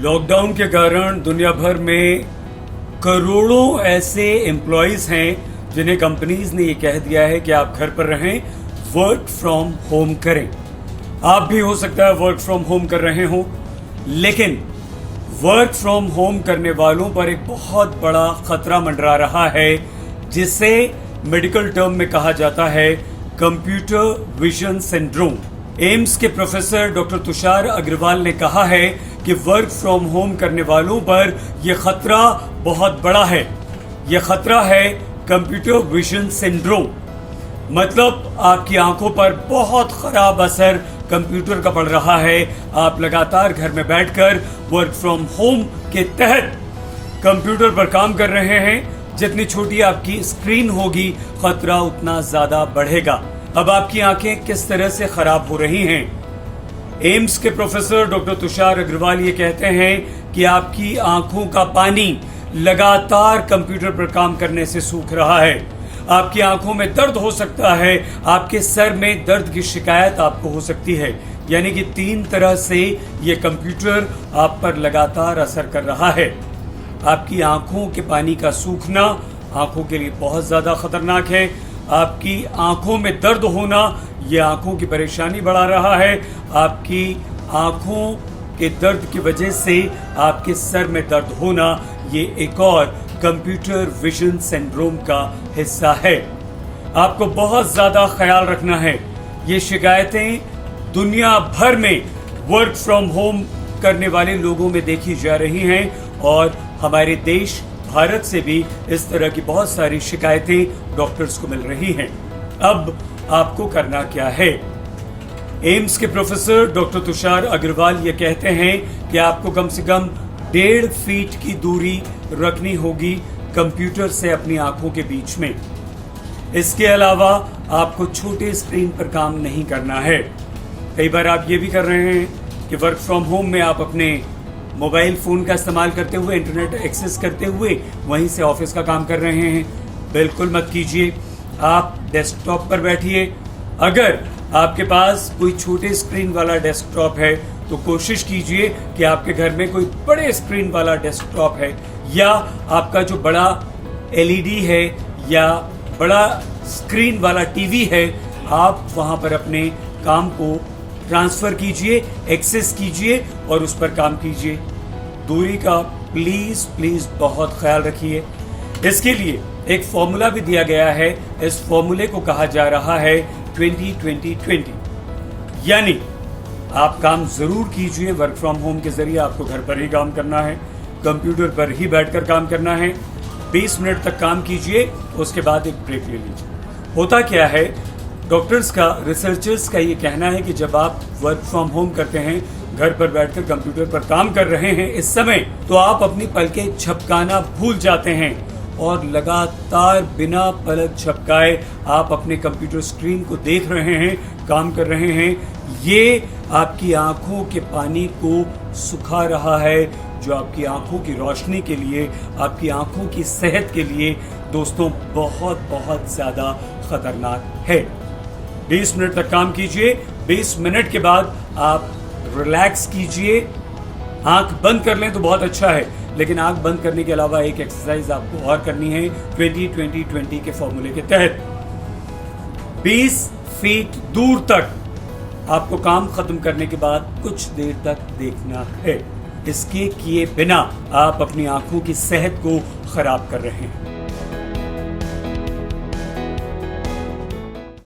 Lockdown के कारण दुनिया भर में करोड़ों ऐसे एम्प्लॉयज हैं जिन्हें कंपनीज ने ये कह दिया है कि आप घर पर रहें, वर्क फ्रॉम होम करें। आप भी हो सकता है वर्क फ्रॉम होम कर रहे हो, लेकिन वर्क फ्रॉम होम करने वालों पर एक बहुत बड़ा खतरा मंडरा रहा है, जिसे मेडिकल टर्म में कहा जाता है कंप्यूटर विजन सिंड्रोम। एम्स के प्रोफेसर डॉक्टर तुषार अग्रवाल ने कहा है कि वर्क फ्रॉम होम करने वालों पर यह खतरा बहुत बड़ा है। यह खतरा है कंप्यूटर विजन सिंड्रोम। मतलब आपकी आंखों पर बहुत खराब असर कंप्यूटर का पड़ रहा है। आप लगातार घर में बैठकर वर्क फ्रॉम होम के तहत कंप्यूटर पर काम कर रहे हैं। जितनी छोटी आपकी स्क्रीन होगी, खतरा उतना ज्यादा बढ़ेगा। अब आपकी आंखें किस तरह से खराब हो रही हैं? एम्स के प्रोफेसर डॉक्टर तुषार अग्रवाल ये कहते हैं कि आपकी आंखों का पानी लगातार कंप्यूटर पर काम करने से सूख रहा है। आपकी आंखों में दर्द हो सकता है, आपके सर में दर्द की शिकायत आपको हो सकती है। यानी कि 3 तरह से ये कंप्यूटर आप पर लगातार असर कर रहा है। आपकी आंखों के पानी का सूखना आंखों के लिए बहुत ज्यादा खतरनाक है। आपकी आंखों में दर्द होना यह आंखों की परेशानी बढ़ा रहा है। आपकी आंखों के दर्द की वजह से आपके सर में दर्द होना ये एक और कंप्यूटर विजन सिंड्रोम का हिस्सा है। आपको बहुत ज्यादा ख्याल रखना है। ये शिकायतें दुनिया भर में वर्क फ्रॉम होम करने वाले लोगों में देखी जा रही हैं और हमारे देश भारत से भी इस तरह की बहुत सारी शिकायतें डॉक्टर्स को मिल रही हैं। अब आपको करना क्या है? एम्स के प्रोफेसर डॉक्टर तुषार अग्रवाल ये कहते हैं कि आपको कम से कम 1.5 फीट की दूरी रखनी होगी कंप्यूटर से अपनी आंखों के बीच में। इसके अलावा आपको छोटे स्क्रीन पर काम नहीं करना है। कई बार आप ये भी कर रहे हैं कि वर्क फ्रॉम होम में आप अपने मोबाइल फोन का इस्तेमाल करते हुए, इंटरनेट एक्सेस करते हुए वहीं से ऑफिस का काम कर रहे हैं। बिल्कुल मत कीजिए। आप डेस्कटॉप पर बैठिए। अगर आपके पास कोई छोटे स्क्रीन वाला डेस्कटॉप है तो कोशिश कीजिए कि आपके घर में कोई बड़े स्क्रीन वाला डेस्कटॉप है, या आपका जो बड़ा एलईडी है या बड़ा स्क्रीन वाला टीवी है, आप वहां पर अपने काम को ट्रांसफर कीजिए, एक्सेस कीजिए और उस पर काम कीजिए। दूरी का प्लीज प्लीज बहुत ख्याल रखिए। इसके लिए एक फॉर्मूला भी दिया गया है। इस फॉर्मूले को कहा जा रहा है 20-20-20। यानी आप काम जरूर कीजिए। वर्क फ्रॉम होम के जरिए आपको घर पर ही काम करना है, कंप्यूटर पर ही बैठकर काम करना है। 20 मिनट तक काम कीजिए, उसके बाद एक ब्रेक ले लीजिए। होता क्या है, डॉक्टर्स का, रिसर्चर्स का ये कहना है कि जब आप वर्क फ्रॉम होम करते हैं, घर पर बैठकर कंप्यूटर पर काम कर रहे हैं इस समय, तो आप अपनी पलकें झपकाना भूल जाते हैं और लगातार बिना पलक झपकाए आप अपने कंप्यूटर स्क्रीन को देख रहे हैं, काम कर रहे हैं। ये आपकी आंखों के पानी को सुखा रहा है, जो आपकी आंखों की रोशनी के लिए, आपकी आंखों की सेहत के लिए दोस्तों बहुत बहुत ज्यादा खतरनाक है। 20 मिनट तक काम कीजिए। 20 मिनट के बाद आप रिलैक्स कीजिए। आंख बंद कर लें तो बहुत अच्छा है, लेकिन आंख बंद करने के अलावा एक एक्सरसाइज आपको और करनी है 20-20-20 के फॉर्मूले के तहत। 20 फीट दूर तक आपको काम खत्म करने के बाद कुछ देर तक देखना है। इसके किए बिना आप अपनी आंखों की सेहत को खराब कर रहे हैं।